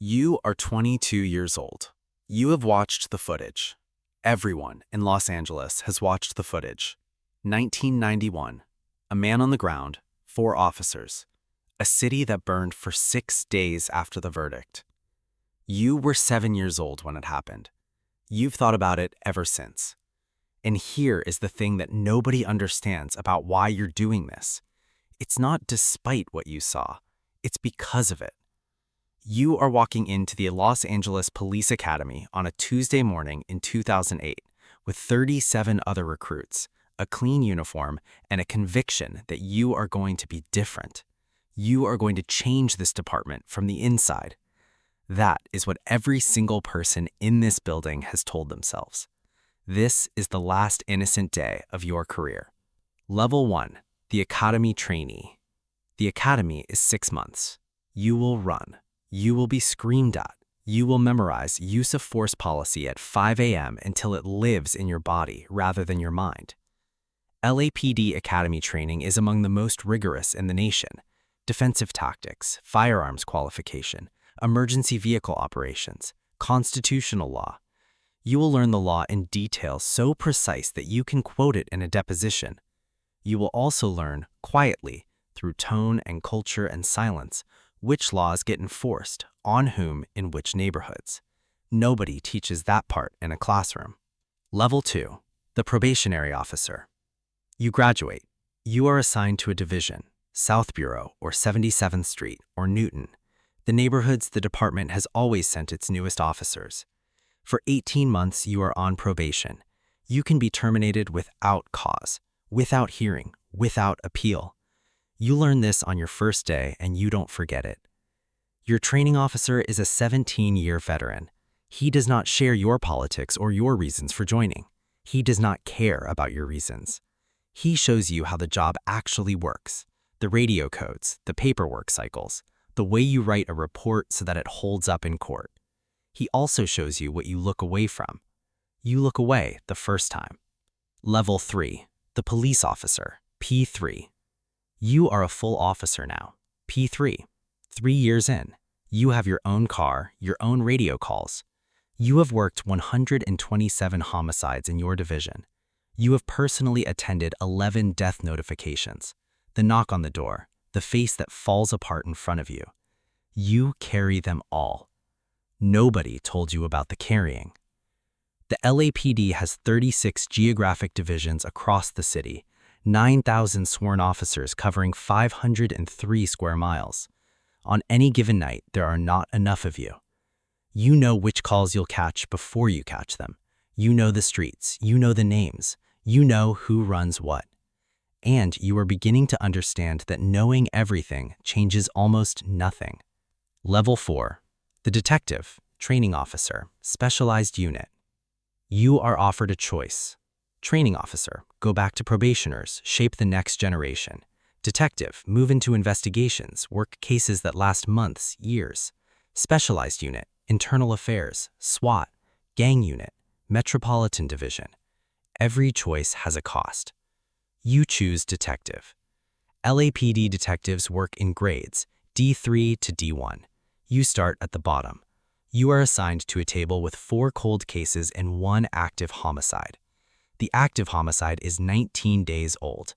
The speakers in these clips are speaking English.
You are 22 years old. You have watched the footage. Everyone in Los Angeles has watched the footage. 1991. A man on the ground, 4 officers. A city that burned for 6 days after the verdict. You were 7 years old when it happened. You've thought about it ever since. And here is the thing that nobody understands about why you're doing this. It's not despite what you saw. It's because of it. You are walking into the Los Angeles Police Academy on a Tuesday morning in 2008 with 37 other recruits, a clean uniform, and a conviction that you are going to be different. You are going to change this department from the inside. That is what every single person in this building has told themselves. This is the last innocent day of your career. Level 1, the Academy Trainee. The Academy is 6 months. You will run. You will be screamed at. You will memorize use of force policy at 5 a.m. until it lives in your body rather than your mind. LAPD Academy training is among the most rigorous in the nation. Defensive tactics, firearms qualification, emergency vehicle operations, constitutional law. You will learn the law in detail so precise that you can quote it in a deposition. You will also learn, quietly, through tone and culture and silence, which laws get enforced, on whom, in which neighborhoods. Nobody teaches that part in a classroom. Level 2, the probationary officer. You graduate. You are assigned to a division, South Bureau or 77th Street or Newton, the neighborhoods the department has always sent its newest officers. For 18 months you are on probation. You can be terminated without cause, without hearing, without appeal. You learn this on your first day and you don't forget it. Your training officer is a 17-year veteran. He does not share your politics or your reasons for joining. He does not care about your reasons. He shows you how the job actually works, the radio codes, the paperwork cycles, the way you write a report so that it holds up in court. He also shows you what you look away from. You look away the first time. Level 3, the police officer, P3. You are a full officer now, P3. 3 years in, you have your own car, your own radio calls. You have worked 127 homicides in your division. You have personally attended 11 death notifications, the knock on the door, the face that falls apart in front of you. You carry them all. Nobody told you about the carrying. The LAPD has 36 geographic divisions across the city, 9,000 sworn officers covering 503 square miles. On any given night, there are not enough of you. You know which calls you'll catch before you catch them. You know the streets, you know the names, you know who runs what. And you are beginning to understand that knowing everything changes almost nothing. Level 4, the detective, training officer, specialized unit. You are offered a choice. Training officer, go back to probationers, shape the next generation. Detective, move into investigations, work cases that last months, years. Specialized unit, internal affairs, SWAT, gang unit, metropolitan division. Every choice has a cost. You choose detective. LAPD detectives work in grades, D3 to D1. You start at the bottom. You are assigned to a table with 4 cold cases and 1 active homicide. The active homicide is 19 days old.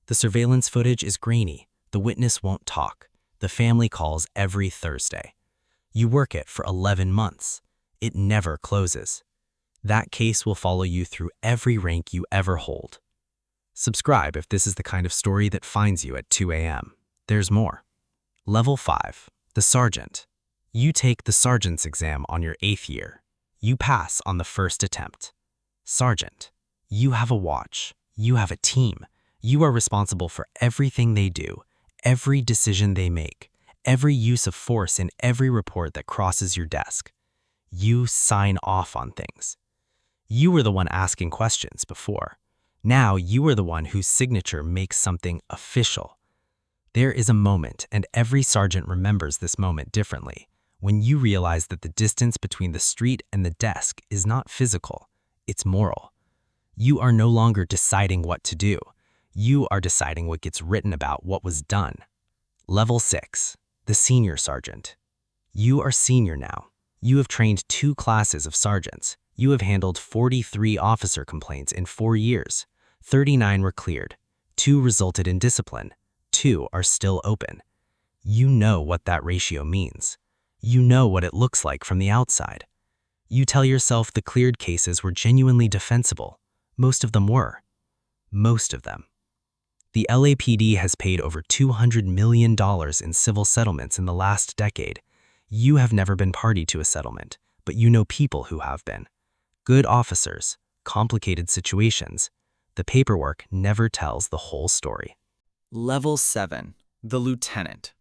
The surveillance footage is grainy. The witness won't talk. The family calls every Thursday. You work it for 11 months. It never closes. That case will follow you through every rank you ever hold. Subscribe if this is the kind of story that finds you at 2 a.m. There's more. Level 5, the sergeant. You take the sergeant's exam on your 8th year. You pass on the first attempt. Sergeant. You have a watch. You have a team. You are responsible for everything they do, every decision they make, every use of force in every report that crosses your desk. You sign off on things. You were the one asking questions before. Now you are the one whose signature makes something official. There is a moment, and every sergeant remembers this moment differently, when you realize that the distance between the street and the desk is not physical, it's moral. You are no longer deciding what to do. You are deciding what gets written about what was done. Level 6, the senior sergeant. You are senior now. You have trained 2 classes of sergeants. You have handled 43 officer complaints in 4 years. 39 were cleared. 2 resulted in discipline. 2 are still open. You know what that ratio means. You know what it looks like from the outside. You tell yourself the cleared cases were genuinely defensible. Most of them were. Most of them. The LAPD has paid over $200 million in civil settlements in the last decade. You have never been party to a settlement, but you know people who have been. Good officers, complicated situations. The paperwork never tells the whole story. Level 7. The Lieutenant.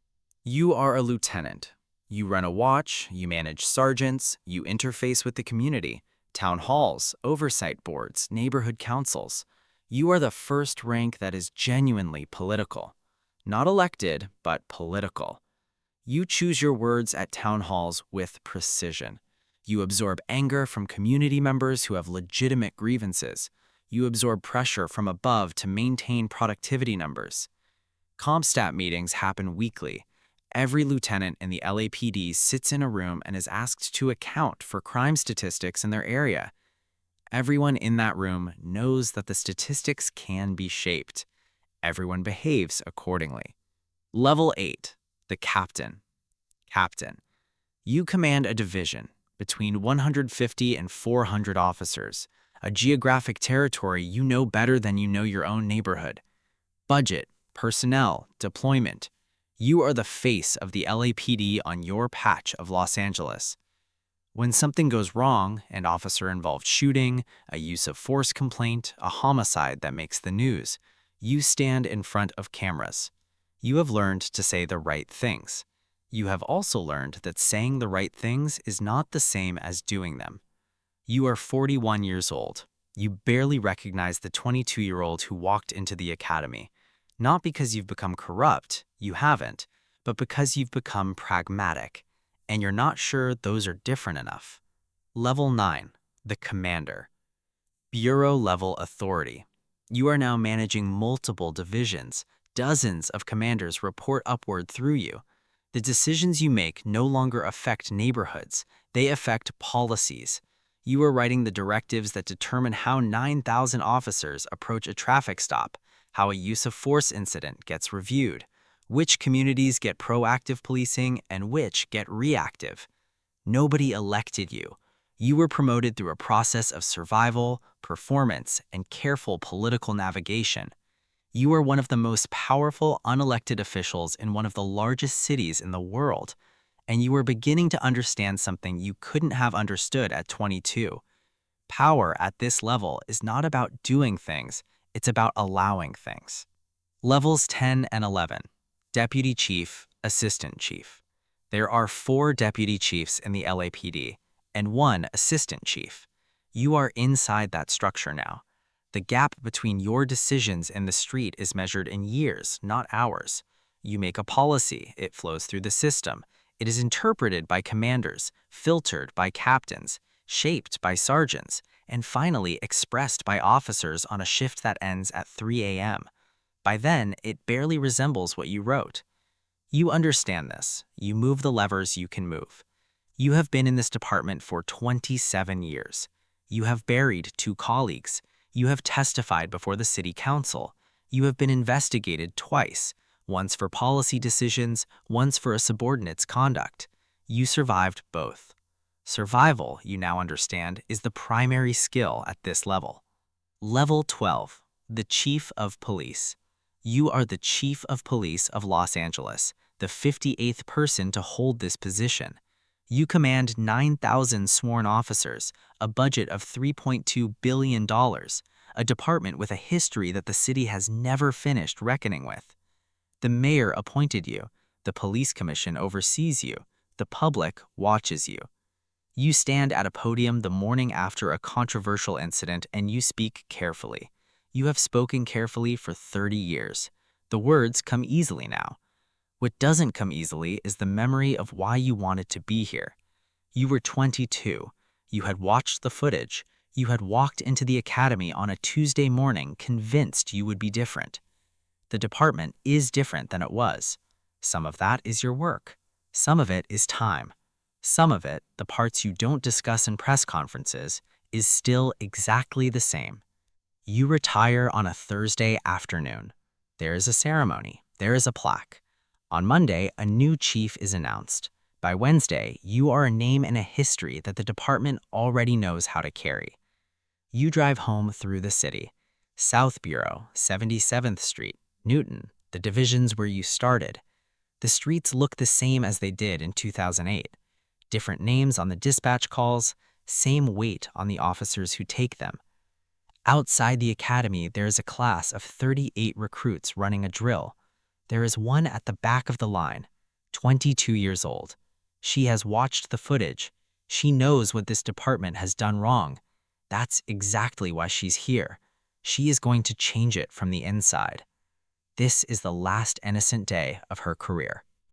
You are a lieutenant. You run a watch, you manage sergeants, you interface with the community, town halls, oversight boards, neighborhood councils. You are the first rank that is genuinely political. Not elected, but political. You choose your words at town halls with precision. You absorb anger from community members who have legitimate grievances. You absorb pressure from above to maintain productivity numbers. CompStat meetings happen weekly. Every lieutenant in the LAPD sits in a room and is asked to account for crime statistics in their area. Everyone in that room knows that the statistics can be shaped. Everyone behaves accordingly. Level 8. The Captain. Captain. You command a division between 150 and 400 officers, a geographic territory you know better than you know your own neighborhood. Budget, personnel, deployment. You are the face of the LAPD on your patch of Los Angeles. When something goes wrong, an officer-involved shooting, a use of force complaint, a homicide that makes the news, you stand in front of cameras. You have learned to say the right things. You have also learned that saying the right things is not the same as doing them. You are 41 years old. You barely recognize the 22-year-old who walked into the academy. Not because you've become corrupt, you haven't, but because you've become pragmatic, and you're not sure those are different enough. Level 9. The Commander. Bureau-level authority. You are now managing multiple divisions. Dozens of commanders report upward through you. The decisions you make no longer affect neighborhoods. They affect policies. You are writing the directives that determine how 9,000 officers approach a traffic stop, how a use of force incident gets reviewed, which communities get proactive policing and which get reactive. Nobody elected you. You were promoted through a process of survival, performance, and careful political navigation. You are one of the most powerful unelected officials in one of the largest cities in the world, and you are beginning to understand something you couldn't have understood at 22. Power at this level is not about doing things, it's about allowing things. Levels 10 and 11. Deputy Chief, Assistant Chief. There are 4 deputy chiefs in the LAPD and 1 assistant chief. You are inside that structure now. The gap between your decisions in the street is measured in years, not hours. You make a policy, it flows through the system. It is interpreted by commanders, filtered by captains, shaped by sergeants, and finally expressed by officers on a shift that ends at 3 a.m. By then, it barely resembles what you wrote. You understand this. You move the levers you can move. You have been in this department for 27 years. You have buried 2 colleagues. You have testified before the city council. You have been investigated twice, once for policy decisions, once for a subordinate's conduct. You survived both. Survival, you now understand, is the primary skill at this level. Level 12. The Chief of Police. You are the Chief of Police of Los Angeles, the 58th person to hold this position. You command 9,000 sworn officers, a budget of $3.2 billion, a department with a history that the city has never finished reckoning with. The mayor appointed you, the police commission oversees you, the public watches you. You stand at a podium the morning after a controversial incident and you speak carefully. You have spoken carefully for 30 years. The words come easily now. What doesn't come easily is the memory of why you wanted to be here. You were 22. You had watched the footage. You had walked into the academy on a Tuesday morning convinced you would be different. The department is different than it was. Some of that is your work. Some of it is time. Some of it, the parts you don't discuss in press conferences, is still exactly the same. You retire on a Thursday afternoon. There is a ceremony. There is a plaque. On Monday, a new chief is announced. By Wednesday, you are a name and a history that the department already knows how to carry. You drive home through the city. South Bureau, 77th Street, Newton, the divisions where you started. The streets look the same as they did in 2008. Different names on the dispatch calls, same weight on the officers who take them. Outside the academy, there is a class of 38 recruits running a drill. There is one at the back of the line, 22 years old. She has watched the footage. She knows what this department has done wrong. That's exactly why she's here. She is going to change it from the inside. This is the last innocent day of her career.